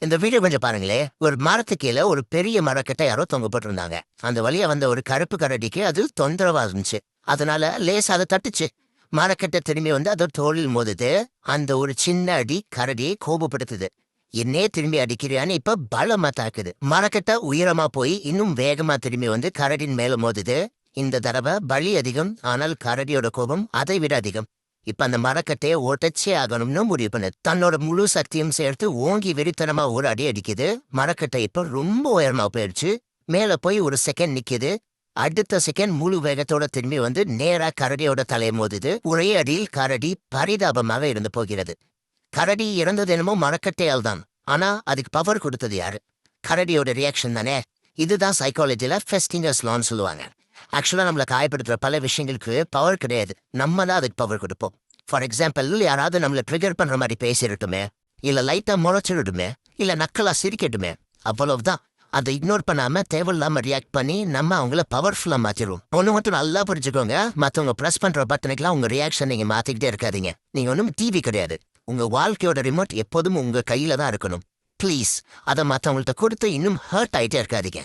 இந்த வீடியோ கொஞ்சம் பாருங்களே. ஒரு மரத்துக்கு கீழே ஒரு பெரிய மரக்கட்டை யாரோ தொங்க போட்டிருந்தாங்க. அந்த வழியா வந்த ஒரு கருப்பு கரடிக்கு அது தொந்தரவா இருந்துச்சு. அதனால லேசா அதை தட்டுச்சு. மரக்கட்டை திரும்பி வந்து அதோட தோளில் மோதுது. அந்த ஒரு சின்ன அடி கரடியை கோபப்படுத்துது. என்னே திரும்பி அடிக்கிறியான்னு இப்ப பலமா தாக்குது. மரக்கட்டை உயரமா போய் இன்னும் வேகமா திரும்பி வந்து கரடின் மேல மோதுது. இந்த தடவை பலி அதிகம், ஆனால் கரடியோட கோபம் அதை விட அதிகம். இப்ப அந்த மரக்கட்டையை ஒட்டச்சே ஆகணும்னு முடிவு பண்ணு. தன்னோட முழு சக்தியும் சேர்த்து ஓங்கி வெறித்தனமா ஒரு அடி அடிக்குது. மரக்கட்டை இப்ப ரொம்ப உயரமா போயிடுச்சு. மேல போய் ஒரு செகண்ட் நிக்குது. அடுத்த செகண்ட் முழு வேகத்தோட திரும்பி வந்து நேரா கரடியோட தலையை மோதுது. ஒரே அடியில் கரடி பரிதாபமாக இருந்து போகிறது. கரடி இறந்தது என்னமோ மரக்கட்டையால் தான். ஆனா அதுக்கு பவர் கொடுத்தது யாரு? கரடியோட ரியாக்ஷன் தானே. இதுதான் சைக்காலஜில ஃபெஸ்டிங்கர்ஸ் லான்னு சொல்லுவாங்க. ஆக்சுவலா நம்மள காயப்படுத்துற பல விஷயங்களுக்கு பவர் கிடையாது, நம்ம தான் அதுக்கு பவர் கொடுப்போம். ஃபார் எக்ஸாம்பிள், யாராவது நம்மள ட்ரிகர் பண்ற மாதிரி பேசிடட்டுமே, இல்ல லைட்டா முளைச்சிடட்டுமே, இல்ல நக்கலா சிரிக்கட்டுமே, அவ்வளவுதான். அதை இக்னோர் பண்ணாம தேவையில்லாம ரியாக்ட் பண்ணி நம்ம அவங்கள பவர்ஃபுல்லா மாத்திடுவோம். ஒண்ணு மட்டும் நல்லா புரிஞ்சுக்கோங்க, மத்தவங்க பிரஸ் பண்ற பட்டனுக்கெல்லாம் உங்க ரியாக்ஷன் நீங்க மாத்திக்கிட்டே இருக்காதீங்க. நீங்க ஒன்றும் டிவி கிடையாது. உங்க வாழ்க்கையோட ரிமோட் எப்போதும் உங்க கையில தான் இருக்கணும். ப்ளீஸ், அதை மத்தவங்கள்ட்ட கொடுத்து இன்னும் ஹர்ட் ஆயிட்டே இருக்காதீங்க.